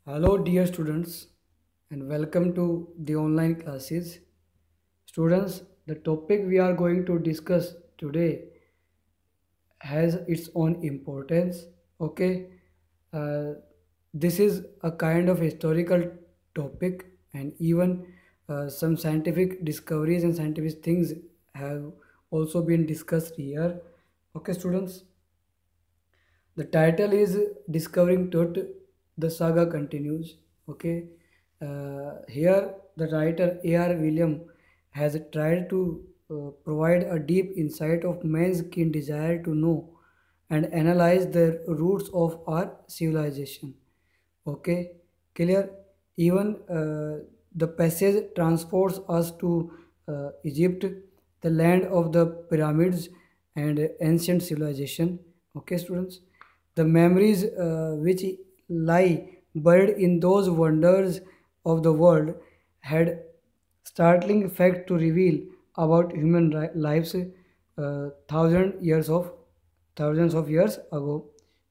Hello, dear students, and welcome to the online classes. Students, the topic we are going to discuss today has its own importance. Okay, uh, this is a kind of historical topic, and even some scientific discoveries and scientific things have also been discussed here. Okay, students. The title is Discovering Tut. The saga continues. Okay. Here, the writer A.R. William has tried to provide a deep insight of man's keen desire to know and analyze the roots of our civilization. Okay, clear? Even the passage transports us to Egypt, the land of the pyramids and ancient civilization. Okay, students, the memories which lie buried in those wonders of the world had startling fact to reveal about human lives thousands of years ago.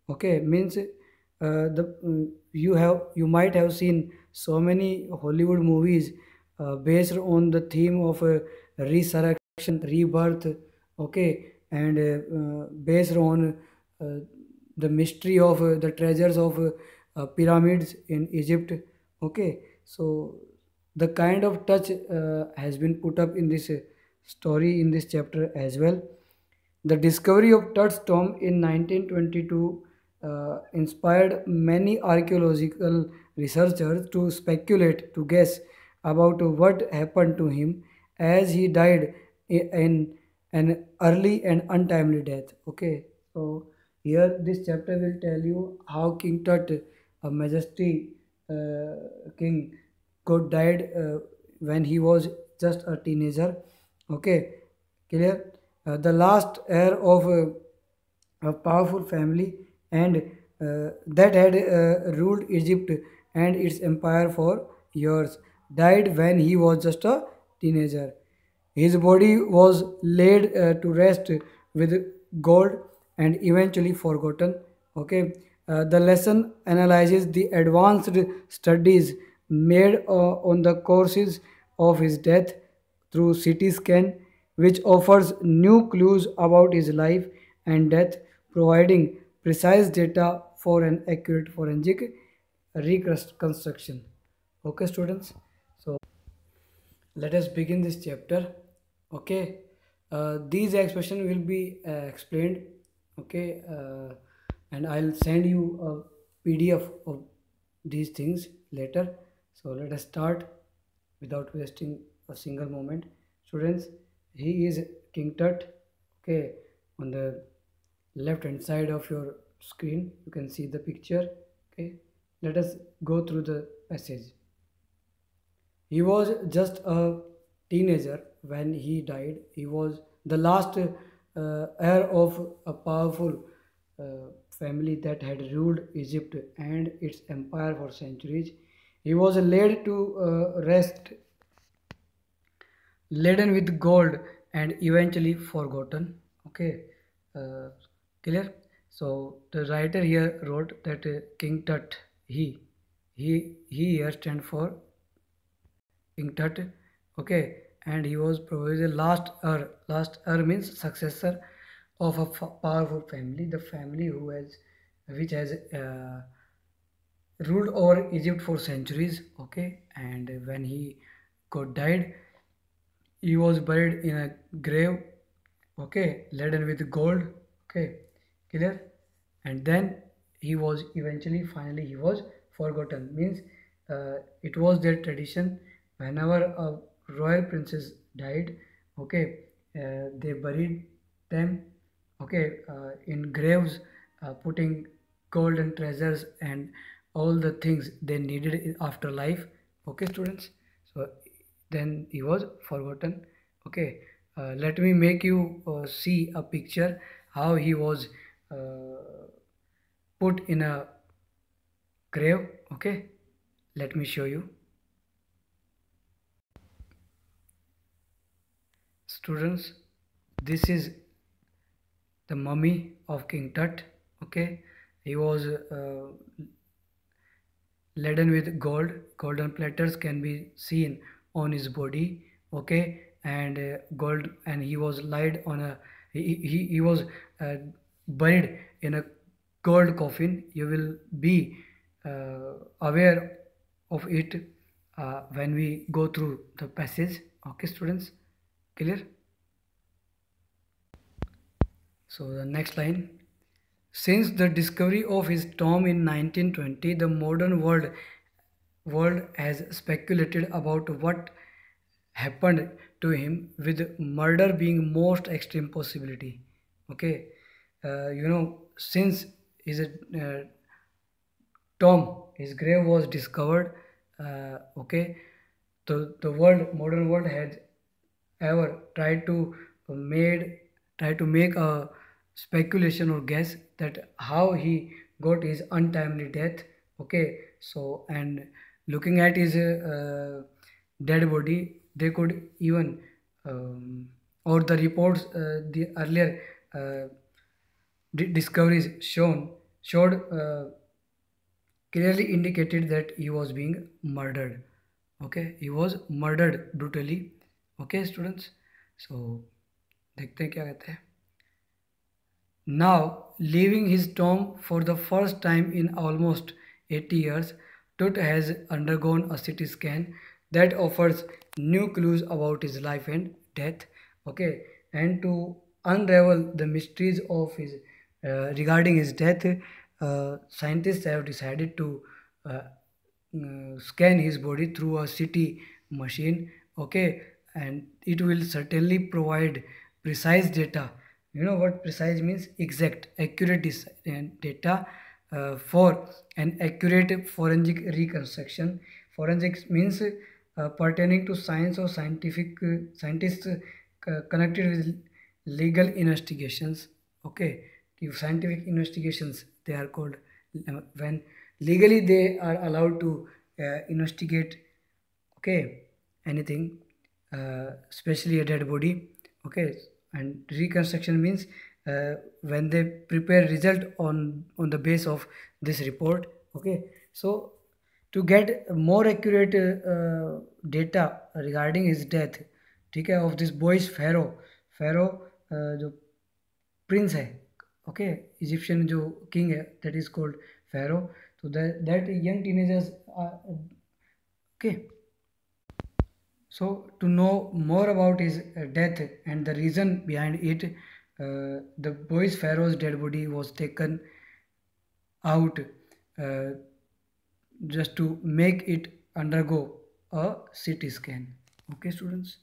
Okay, means you might have seen so many Hollywood movies based on the theme of resurrection, rebirth. Okay, and based on uh, the mystery of the treasures of pyramids in Egypt. Okay, so the kind of touch has been put up in this story in this chapter as well. The discovery of Tut's tomb in 1922 inspired many archaeological researchers to speculate, to guess about what happened to him as he died in an early and untimely death. Okay, so here this chapter will tell you how King Tut, a majesty king, got died when he was just a teenager. Okay, clear? The last heir of a powerful family and that had ruled Egypt and its empire for years, died when he was just a teenager. His body was laid to rest with gold and eventually forgotten. Okay, the lesson analyzes the advanced studies made on the courses of his death through CT scan, which offers new clues about his life and death, providing precise data for an accurate forensic reconstruction. Okay, students. So let us begin this chapter. Okay, these expressions will be explained. Okay, and I'll send you a PDF of these things later. So let us start without wasting a single moment. Students, he is King Tut. Okay, on the left hand side of your screen you can see the picture. Okay, let us go through the passage. He was just a teenager when he died. He was the last heir of a powerful family that had ruled Egypt and its empire for centuries. He was laid to rest, laden with gold, and eventually forgotten. Okay, uh, clear? So the writer here wrote that King Tut, he here stand for King Tut. Okay, and he was probably the last means successor of a powerful family, the family which has ruled over Egypt for centuries. Okay, and when he got died, he was buried in a grave. Okay, laden with gold. Okay, clear? And then he was eventually, finally, he was forgotten. Means it was their tradition whenever a royal princess died. Okay, they buried them. Okay, in graves, putting golden treasures and all the things they needed in afterlife. Okay, students. So then he was forgotten. Okay, let me make you see a picture how he was put in a grave. Okay, let me show you. Students, this is the mummy of King Tut. Okay, he was laden with gold. Golden platters can be seen on his body. Okay, and gold, and he was laid on a, he was uh, buried in a gold coffin. You will be aware of it when we go through the passage. Okay, students, clear? So the next line: since the discovery of his tomb in 1920, the modern world has speculated about what happened to him, with murder being most extreme possibility. Okay, since his tomb, his grave was discovered. Okay, the modern world had ever made tried to make a speculation or guess that how he got his untimely death. Okay, so and looking at his dead body, they could even or the reports, the earlier discoveries showed clearly indicated that he was being murdered. Okay, he was murdered brutally. Okay, students, so देखते हैं क्या कहते हैं. Now, leaving his tomb for the first time in almost 80 years, Tut has undergone a CT scan that offers new clues about his life and death. Okay, and to unravel the mysteries of his regarding his death, scientists have decided to scan his body through a CT machine. Okay, and it will certainly provide precise data. You know what precise means? Exact, accurate data for an accurate forensic reconstruction. Forensics means pertaining to science or scientists connected with legal investigations. Okay, if scientific investigations, they are called when legally they are allowed to investigate. Okay, anything, especially a dead body. Okay, and reconstruction means when they prepare result on the base of this report. Okay, so to get more accurate data regarding his death, ठीक है, of this boy's pharaoh जो Prince है. Okay, Egyptian जो king है, that is called pharaoh. So that young teenagers are okay. So to know more about his death and the reason behind it, the boy's pharaoh's dead body was taken out uh, just to make it undergo a CT scan. Okay, students.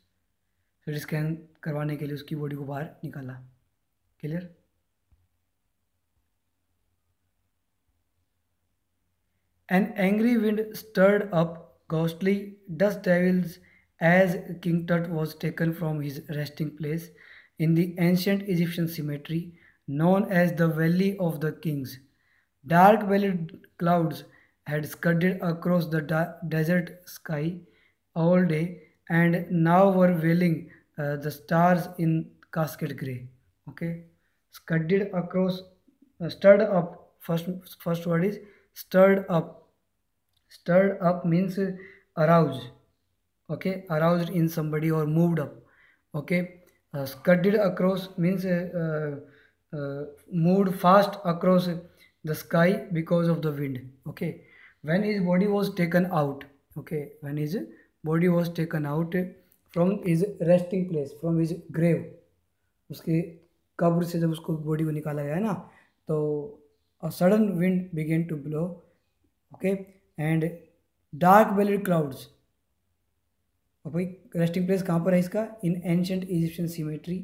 CT scan करवाने के लिए उसकी body को बाहर निकाला. Clear? An angry wind stirred up ghostly dust devils as King Tut was taken from his resting place in the ancient Egyptian cemetery known as the Valley of the Kings. Dark bellied clouds had scudded across the desert sky all day and now were veiling the stars in cascade grey. Okay, scudded across, stirred up. First word is stirred up. Stirred up means aroused. Okay, aroused in somebody or moved up. Okay, scudded across means moved fast across the sky because of the wind. Okay, when his body was taken out. Okay, when his body was taken out from his resting place, from his grave, उसके कब्र से जब उसको body को निकाला गया ना, तो a sudden wind began to blow. Okay, and dark bellied clouds. और भाई रेस्टिंग प्लेस कहाँ पर है इसका? In ancient Egyptian cemetery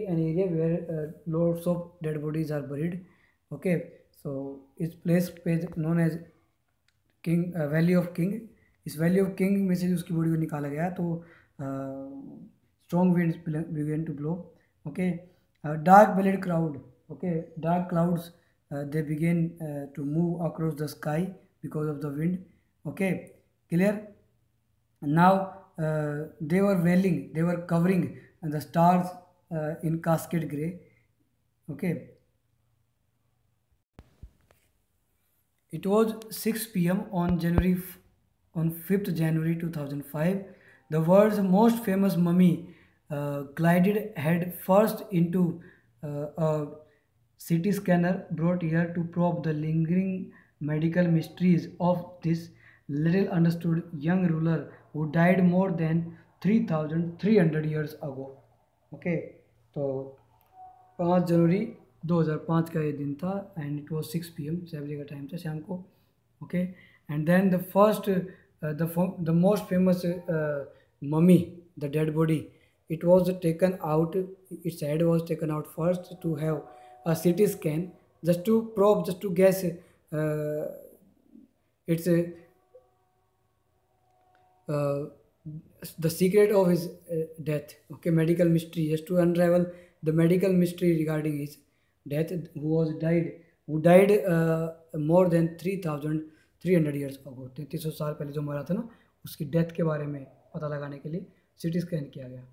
an area where loads of dead bodies are buried. Okay, so इस प्लेस पे known as king, valley of king. इस valley of king में से उसकी बॉडी को निकाला गया, तो strong winds began to blow. Okay, dark bellied cloud. Okay, dark clouds, they begin to move across the sky because of the wind. Okay, clear? Now they were veiling, they were covering the stars in cascade gray. Okay, It was 6 p.m. on 5th January 2005. The world's most famous mummy glided head first into a CT scanner brought here to probe the lingering medical mysteries of this little understood young ruler who died more than 3,300 years ago. Okay, तो 5 जनवरी 2005 का ये दिन था and it was 6 p.m. 6 बजे का time था शाम को. Okay, and then the first the most famous mummy, the dead body, it was taken out, its head was taken out first to have a CT scan, just to probe, just to guess its uh, the secret of his death. Okay, medical mystery, just to unravel the medical mystery regarding his death, who died more than 3,300 years ago. 3300 साल पहले जो मरा था ना, उसकी death के बारे में पता लगाने के लिए CT स्कैन किया गया.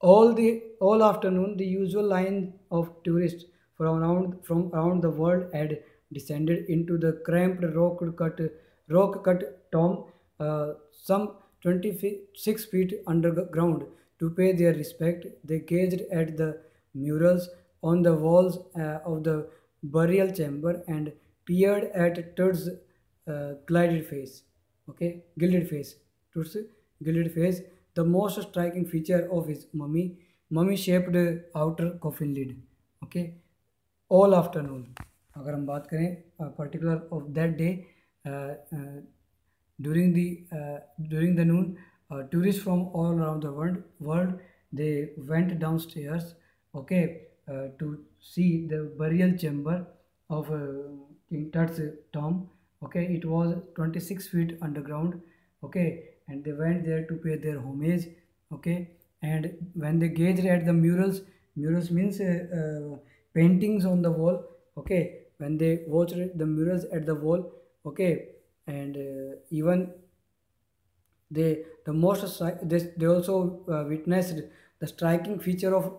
All afternoon, the usual line of tourists from around the world had descended into the cramped rock cut tomb, some 26 feet underground, to pay their respect. They gazed at the murals on the walls of the burial chamber and peered at Tud's glided face. Okay, gilded face. Tud's gilded face, the most striking feature of his mummy-shaped outer coffin lid. Okay, all afternoon. अगर हम बात करें particular of that day, during the noon, tourists from all around the world, they went downstairs. Okay, to see the burial chamber of King Tut's tomb. Okay, it was 26 feet underground. Okay, and they went there to pay their homage. Okay, and when they gazed at the murals means paintings on the wall. Okay, when they watched the murals at the wall. Okay, and even they also witnessed the striking feature of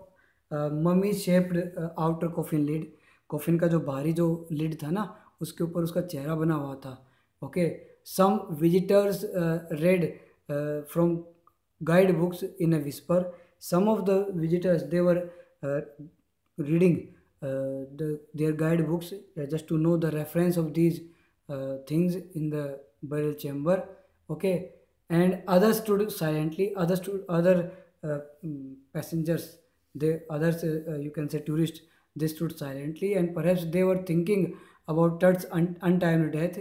mummy shaped outer coffin lid. Coffin का जो बाहरी जो lid था ना, उसके ऊपर उसका चेहरा बना हुआ था. Okay, some visitors read from guidebooks in a whisper. Some of the visitors, they were reading their guidebooks just to know the reference of these things in the burial chamber. Okay, and others stood silently. Other passengers, you can say tourists, they stood silently, and perhaps they were thinking about Tut's untimely death.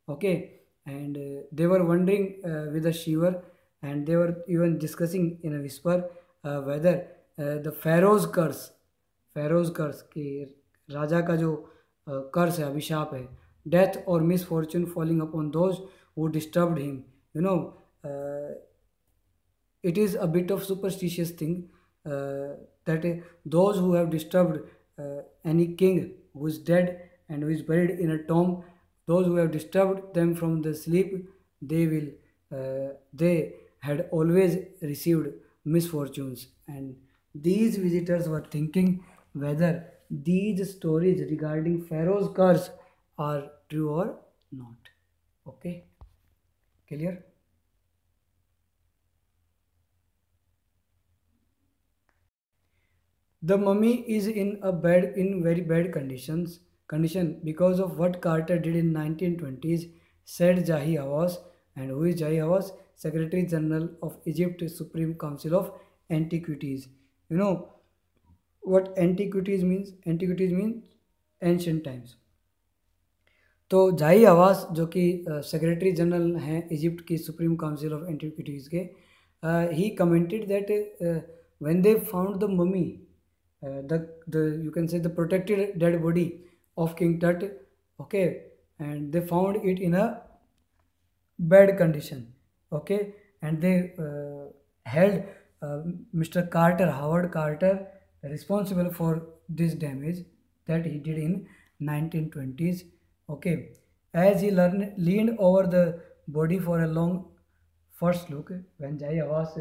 Okay, and they were wondering with a shiver, and they were even discussing in a whisper whether the pharaoh's curse कि राजा का जो कर्स है, अभिशाप है, death or misfortune falling upon those who disturbed him. You know, it is a bit of superstitious thing that those who have disturbed any king who is dead and who is buried in a tomb, those who have disturbed them from the sleep, they had always received misfortunes. And these visitors were thinking whether these stories regarding Pharaoh's curse are true or not. Okay, clear? The mummy is in very bad condition because of what Carter did in 1920s, said Jahi Hawass. And who is Jahi Hawass? Secretary General of Egypt Supreme Council of Antiquities. You know what antiquities means? Antiquities means ancient times. तो जाही Hawass जो कि secretary general हैं Egypt की supreme council of antiquities के, he commented that when they found the mummy, the you can say the protected dead body of King Tut. Okay, and they found it in a bad condition. Okay, and they held Mr. Carter, Howard Carter, responsible for this damage that he did in 1920s. Okay, as he leaned over the body for a long first look, when Jai Awas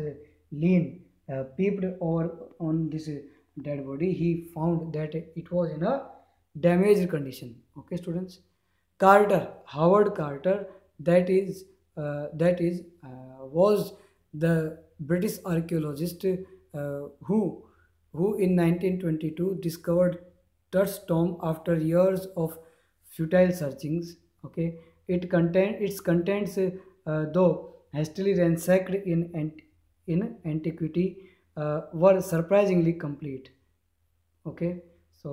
peeped over on this dead body, he found that it was in a damaged condition. Okay, students. Carter, Howard Carter, that is was the British archaeologist who in 1922 discovered Tut's tomb after years of futile searchings. Okay, its contents, though hastily ransacked in antiquity, were surprisingly complete. Okay so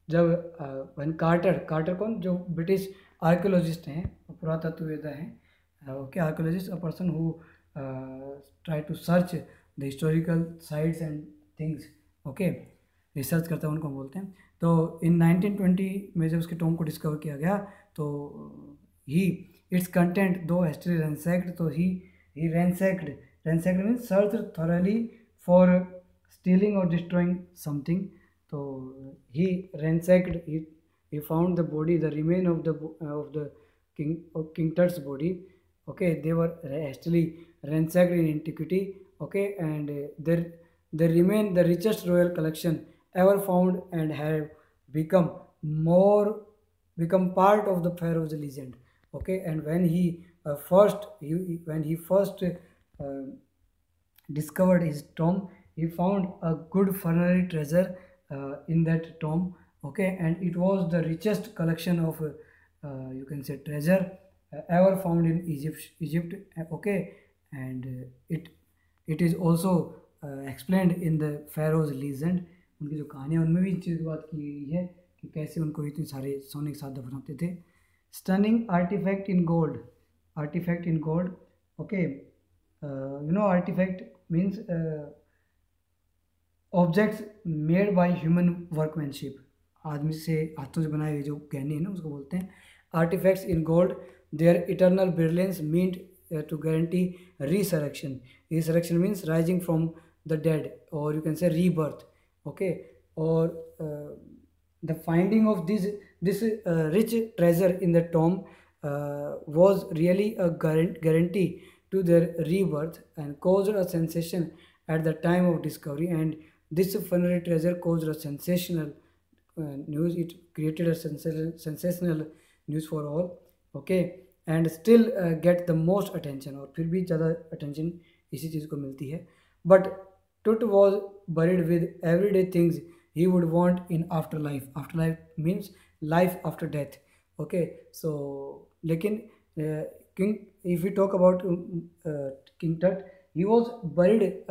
जब one quarter quarter कौन जो British archaeologist हैं पुरातत्ववेत्ता हैं okay archaeologist a person who try to search the historical sites and things okay research करता है उनको हम बोलते हैं तो इन 1920 में जब उसके टॉम को डिस्कवर किया गया तो he its content though history ransacked तो he ransacked means search thoroughly for stealing or destroying something. So he ransacked. He found the body, the remain of the King Tut's body. Okay, they were actually ransacked in antiquity. Okay, and there remain the richest royal collection ever found and have become more become part of the pharaoh's legend. Okay, and when he first discovered his tomb, he found a good funerary treasure in that tomb. Okay, and it was the richest collection of you can say treasure ever found in Egypt. Okay, and it is also explained in the pharaoh's legend. उनकी जो कहानियाँ उनमें भी इस चीज़ की बात की गई है कि कैसे उनको इतने सारे सोने के साथ दफनाते थे. Stunning artifact in gold. Artifact in gold. Okay, artifact means objects made by human workmanship. आदमी से हाथों से बनाए हुए जो गहने हैं ना उसको बोलते हैं artifacts in gold. Their eternal brilliance meant to guarantee resurrection means rising from the dead और you can say rebirth. Okay, और the finding of this rich treasure in the tomb was really a guarantee to their rebirth and caused a sensation at the time of discovery. And this funerary treasure caused a sensational news. It created a sensational news for all. Okay, and still get the most attention और फिर भी ज़्यादा attention इसी चीज़ को मिलती है. But Tut was buried with everyday things he would want in afterlife. Afterlife means life after death. Okay, so लेकिन King, if we talk about King Tut, he was buried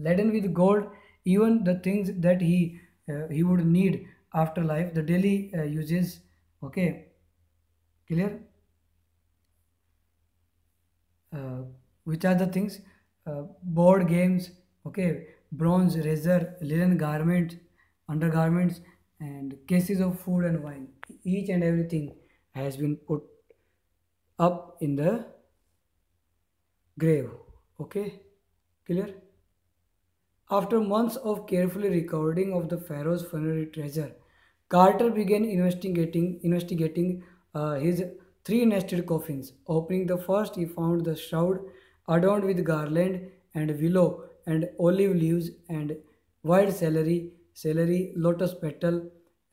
laden with gold, even the things that he would need after life, the daily uses. Okay, clear? Which are the things? Board games. Okay, bronze razor, linen garments, undergarments, and cases of food and wine. Each and everything has been put up in the grave. Okay, clear? After months of carefully recording of the pharaoh's funerary treasure, Carter began investigating his three nested coffins. Opening the first, he found the shroud adorned with garland and willow and olive leaves and wild celery, lotus petal,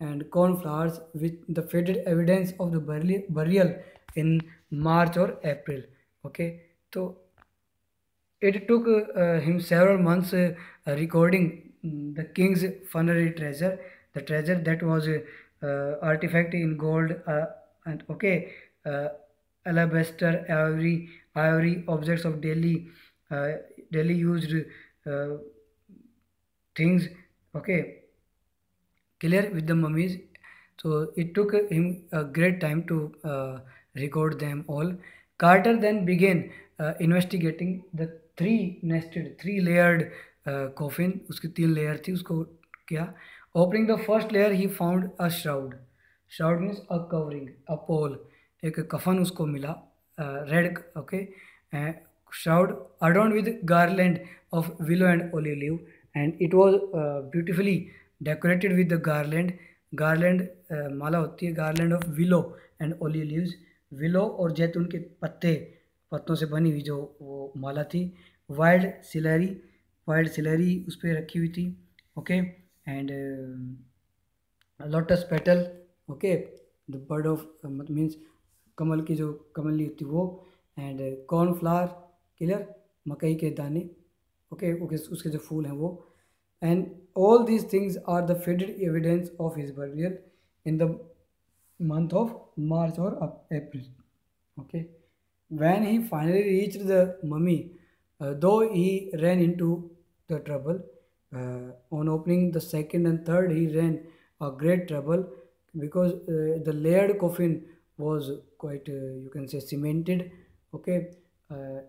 and cornflowers, with the faded evidence of the burial in March or April. Okay, so it took him several months recording the king's funerary treasure, the treasure that was artifact in gold and okay, uh, alabaster, ivory, objects of daily used uh, things. Okay, clear with the mummies. So it took him a great time to record them all. Carter then began investigating the three layered coffin. उसकी 3 layer थी उसको क्या. Opening the first layer, he found a shroud. Shroud means a covering, a pole. एक कफन उसको मिला red. Okay, shroud adorned with garland of willow and olive leaf, and it was beautifully decorated with the garland माला होती है, garland of willow and olive leaves. Willow और जैतून के पत्तों से बनी हुई जो वो माला थी. वाइल्ड सिलरी उस पर रखी हुई थी. Okay, and lotus petal. Okay, the bird of means कमल की जो कमली होती है वो, एंड कॉर्नफ्लावर, क्लियर, मकई के दाने, ओके ओके, उसके जो फूल हैं वो, and all these things are the faded evidence of his burial in the month of March or April. Okay, when he finally reached the mummy, though he ran into the trouble, on opening the second and third, he ran a great trouble because the layered coffin was quite, you can say, cemented. Okay, uh,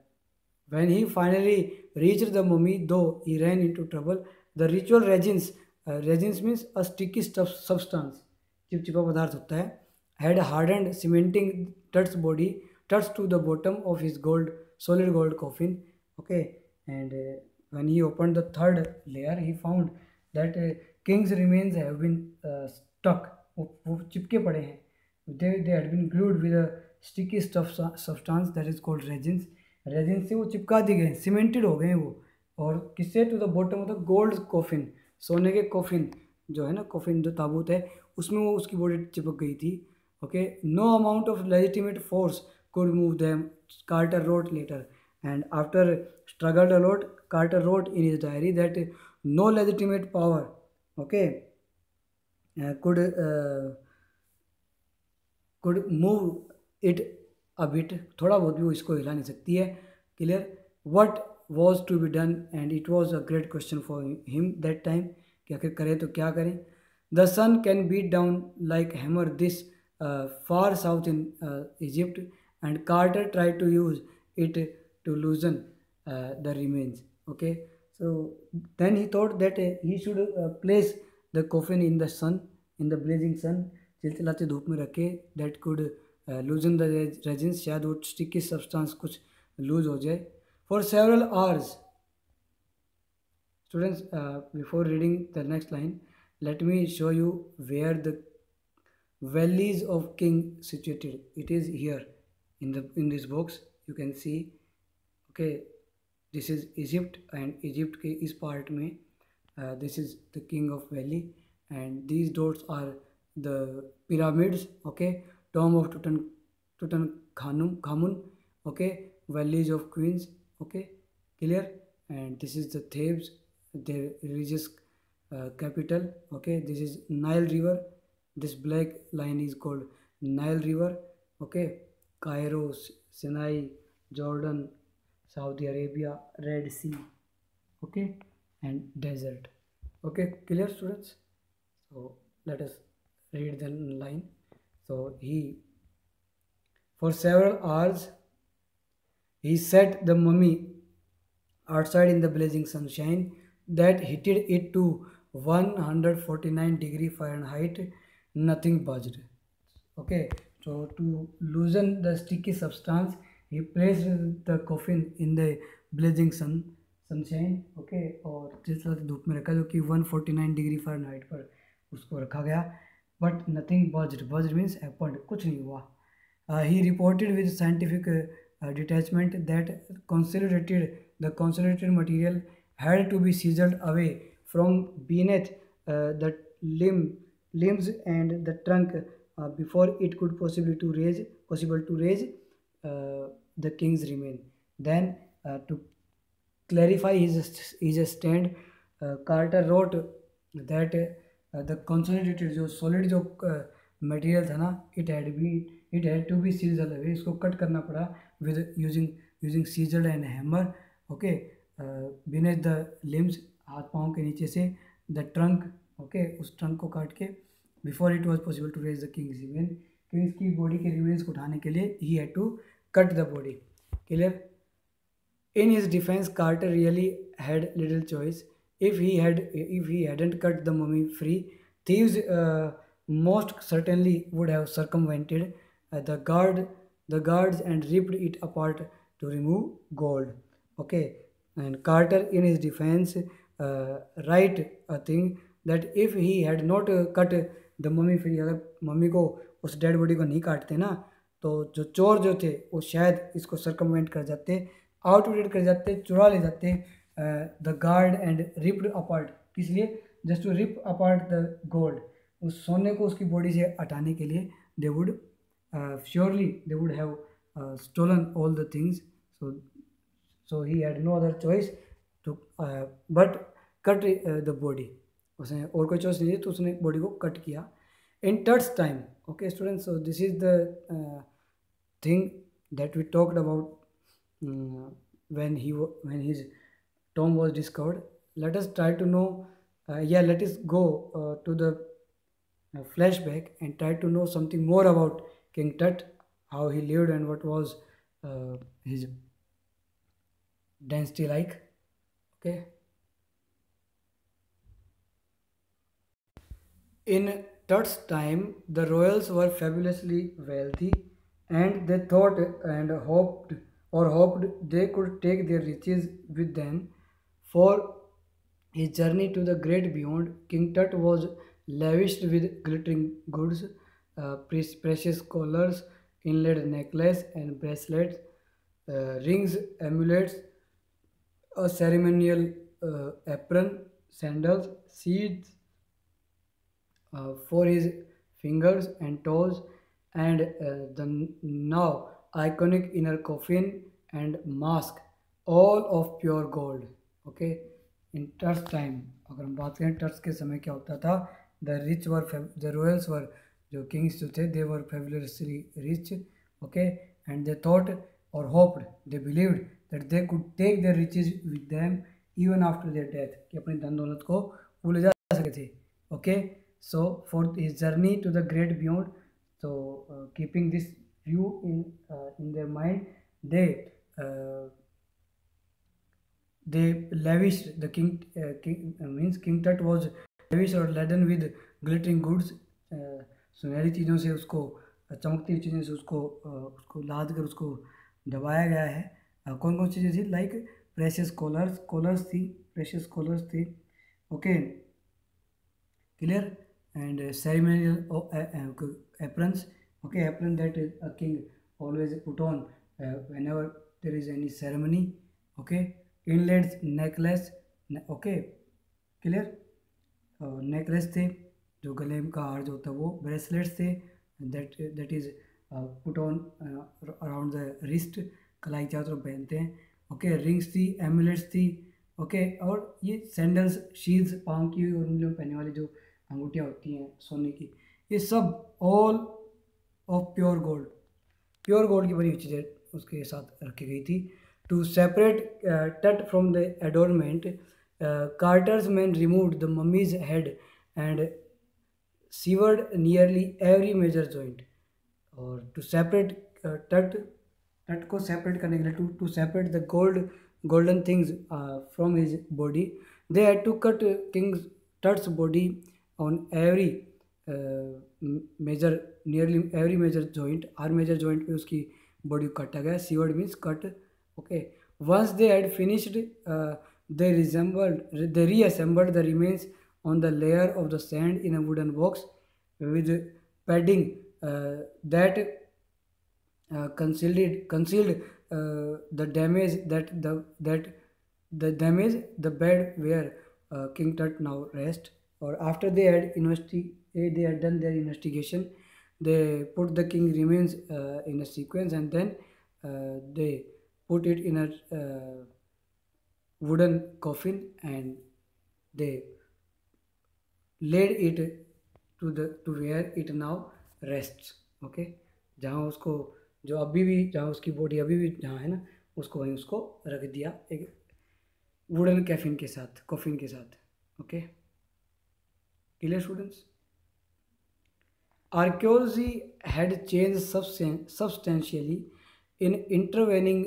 when he finally reached the mummy, though he ran into trouble, the ritual resins, resins means a sticky stuff substance, चिपचिपा पदार्थ होता है, had hardened, cementing Tut's body, Tuts to the bottom of his solid gold coffin. Okay, and when he opened the third layer, he found that king's remains have been stuck. वो चिपके पड़े हैं. They had been glued with a sticky stuff substance that is called resins. Resin से वो चिपका दिए गए, cemented हो गए हैं वो, और किससे, to the bottom of the gold coffin, सोने के कॉफिन जो है ना, कॉफिन जो ताबूत है उसमें वो उसकी बॉडी चिपक गई थी. Okay, no amount of legitimate force could move them, Carter wrote later. And after struggled a lot, Carter wrote in his diary that no legitimate power, okay, could move it a bit, थोड़ा बहुत भी वो इसको हिला नहीं सकती है, clear. what was to be done, and it was a great question for him that time कि आखिर करें तो क्या करें. the sun can beat down like hammer this far south in Egypt, and Carter tried to use it to loosen the remains. Okay, so then he thought that he should place the coffin in the sun, in the blazing sun, चिलचिलाते धूप में रखे, that could loosen the resins, शायद वो sticky substance कुछ lose हो जाए. For several hours, students, before reading the next line, let me show you where the valleys of king situated. It is here in this box, you can see. Okay, this is Egypt, and Egypt के इस part में this is the king of valley, and these dots are the pyramids. Okay, tomb of Tutankhamun. Okay, valleys of queens. Okay, clear. And this is the Thebes, the religious capital. Okay, this is Nile River. This black line is called Nile River. Okay, Cairo, Sinai, Jordan, Saudi Arabia, Red Sea. Okay, and desert. Okay, clear, students? So let us read the line. So for several hours, he set the mummy outside in the blazing sunshine that heated it to 149 degree Fahrenheit. Nothing budged. Okay, so to loosen the sticky substance, he placed the coffin in the blazing sunshine. Okay, और जिस तरह से धूप में रखा, जो कि 149 degree Fahrenheit पर उसको रखा गया. बट नथिंग बज्ड मीन्स हैपेंड, कुछ नहीं हुआ. He reported with scientific detachment that the consolidated material had to be sizzled away from beneath the limbs and the trunk before it could possible to raise the king's remain. Then to clarify his stand, Carter wrote that the consolidated जो solid जो material था ना, it had to be sizzled away. इसको cut करना पड़ा with using scissors and hammer. Okay, beneath the limbs, हाथ पाँव के नीचे से, the trunk. Okay, उस trunk को काट के, before it was possible to raise the king's remain, king's की body के remains को उठाने के लिए he had to cut the body. Clear? In his defense, Carter really had little choice. If he hadn't cut the mummy free, thieves most certainly would have circumvented the guards and ripped it apart to remove gold. Okay, and Carter in his defense write a thing that if he had not cut the mummy free, अगर mummy को, उस dead body को नहीं काटते ना, तो जो चोर जो थे वो शायद इसको सर्कमवेंट कर जाते, आउटविटेड कर जाते, चुरा ले जाते the guard and ripped apart. किस लिए? Just to rip apart the gold, उस सोने को उसकी बॉडी से हटाने के लिए they would surely they would have stolen all the things. So he had no other choice to but cut the body. उसने और कोई चॉइस नहीं थी तो उसने बॉडी को कट किया in Tut's time. Okay, students, so this is the thing that we talked about when his tomb was discovered. Let us try to know. Let us go to the flashback and try to know something more about King Tut, how he lived, and what was his dynasty like. Okay. In Tut's time, the royals were fabulously wealthy, and they thought and hoped they could take their riches with them. For his journey to the great beyond, King Tut was lavished with glittering goods, precious collars, inlaid necklace and bracelets, rings, amulets, a ceremonial apron, sandals, seeds, for his fingers and toes, and the now iconic inner coffin and mask, all of pure gold. Okay, in Tut's time अगर हम बात करें टर्स के समय क्या होता था, the Royals वर, जो किंग्स जो थे, they were fabulously rich. Okay, and they thought और hoped, they believed that they could take their riches with them even after their death, कि अपनी धन दौलत को वो ले जा सके थे. Okay, so for his journey to the great beyond, so keeping this view in their mind, uh, they lavished the king Tut was lavish और laden with glittering goods. सुनहरी चीज़ों से उसको, चमकती हुई चीज़ों से उसको लाद कर उसको दबाया गया है. कौन कौन सी चीज़ें थी, लाइक प्रेशियस कॉलर्स थी, प्रेशियस कॉलर्स थी. Okay, clear. And ceremonial aprons. Okay, apron that a king always put on whenever there is any ceremony. Okay, inlaid necklace. Okay, clear. Necklace थे, जो गले का हार जो होता है वो. ब्रेसलेट्स थे, that is put on around the wrist, कलाई चारों तरफ पहनते हैं. ओके, रिंग्स थी, एमुलेट्स थी. ओके, और ये सैंडल्स, शील्स, पाँव की और उंगलियों में पहनने वाली जो अंगूठियाँ होती हैं सोने की, ये सब ऑल ऑफ प्योर गोल्ड की बनी हुई चीज़ें उसके साथ रखी गई थी. To separate Tut from the adornment, Carter's men removed the mummy's head and severed nearly every major joint. और टू सेपरेट टट को सेपरेट करने के लिए, to separate the golden things from his body, they had to cut King Tut's body on every nearly every major joint. Her major joint पे उसकी body को काटा गया. Severed means cut. Okay, once they had finished, they reassembled the remains on the layer of the sand in a wooden box with padding that concealed the damage the bed where King Tut now rest. Or after they had done their investigation, they put the king remains in a sequence, and then they put it in a wooden coffin, and they laid it to where it now rests. Okay, जहाँ उसको, जो अभी भी जहाँ उसकी body अभी भी जहाँ है ना, उसको वहीं उसको रख दिया एक वुडन कॉफिन के साथ. Okay, clear students. Archaeology had changed substantially in intervening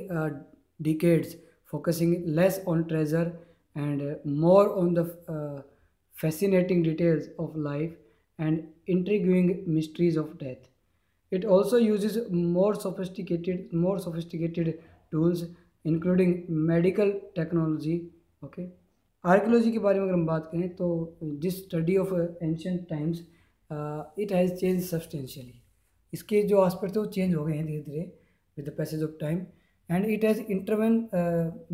decades, focusing less on treasure and more on the fascinating details of life and intriguing mysteries of death. It also uses more sophisticated tools, including medical technology. Okay, archaeology के बारे में अगर हम बात करें तो this study of ancient times, it has change substantially. इसके जो एस्पेक्ट है वो चेंज हो गए हैं धीरे धीरे with the passage of time. And it has intervene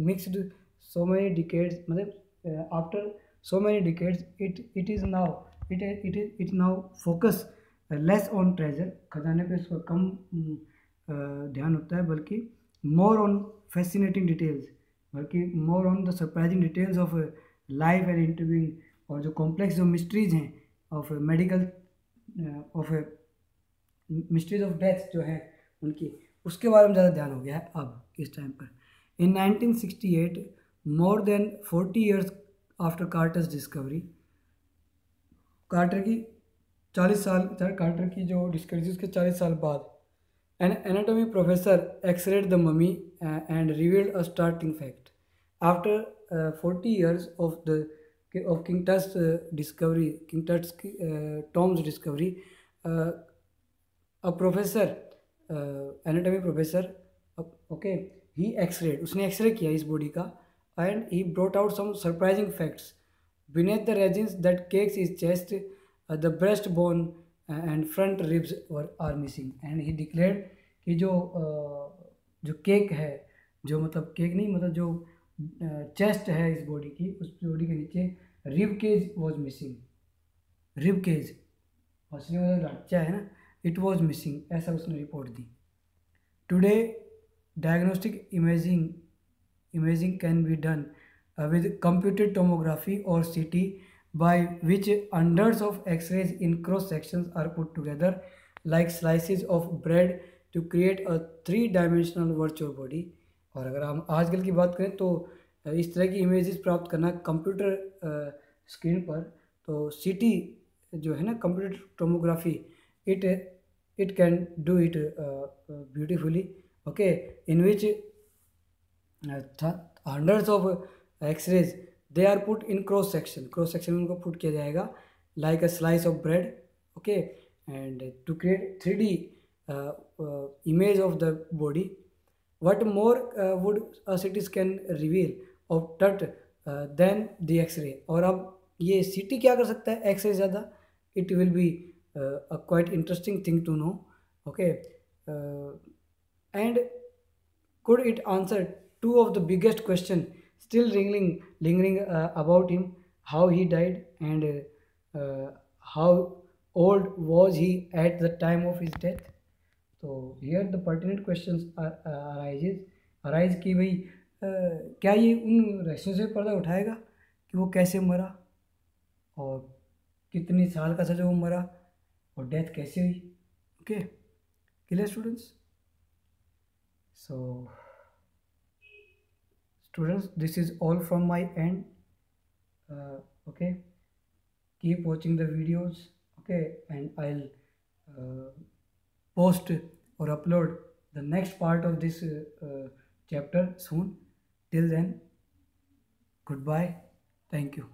mixed so many decades, मतलब after so many decades, it is now it now focus less on treasure, खजाने पे उसका कम ध्यान होता है, बल्कि मोर ऑन फैसिनेटिंग डिटेल्स, बल्कि more on the surprising details of life and interviewing, और जो कॉम्प्लेक्स जो मिस्ट्रीज हैं of medical, of mysteries of death जो है उनकी, उसके बारे में ज़्यादा ध्यान हो गया है अब इस टाइम पर। इन 1968, more than 40 years after कार्टर्स discovery, quarter की 40 साल, कार्टर की जो डिस्कवरी उसके 40 साल बाद, an anatomy professor x-rayed the mummy and revealed a starting fact. After 40 years of the of King Tut's discovery, King Tut's tomb's discovery, a professor, anatomy professor, okay, he x-rayed, उसने x ray किया इस body का, and he brought out some surprising facts. Beneath the resins that cakes his chest, the breastbone and front ribs are missing, and he declared कि जो cake है, जो मतलब cake नहीं, मतलब जो चेस्ट है इस बॉडी की, उस बॉडी के नीचे rib cage was missing, rib cage मछली में ढांचा है ना, इट वॉज मिसिंग, ऐसा उसने report the. Today diagnostic imaging can be done with computed tomography or CT, by which hundreds of x-rays in cross sections are put together like slices of bread to create a 3-dimensional virtual body। और अगर हम आजकल की बात करें तो इस तरह की इमेजेस प्राप्त करना कंप्यूटर स्क्रीन पर, तो सीटी जो है ना, computer tomography, it it can do it beautifully, okay, in which hundreds of X-rays they are put in cross section में उनको पुट किया जाएगा like a slice of bread, okay, and to create 3D image of the body. What more would a CT scan reveal of TUT than the X-ray? और अब ये CT क्या कर सकता है X-ray ज़्यादा? It will be a quite interesting thing to know. Okay, and could it answer two of the biggest question still lingering about him? How he died, and how old was he at the time of his death? तो here the pertinent questions arise कि भाई क्या ये उन रहस्यों से पर्दा उठाएगा कि वो कैसे मरा, और कितनी साल का था जब वो मरा, और डेथ कैसे हुई। Okay, clear students? So students, this is all from my and, okay, keep watching the videos, okay, and I'll post or upload the next part of this chapter soon. Till then, goodbye, thank you.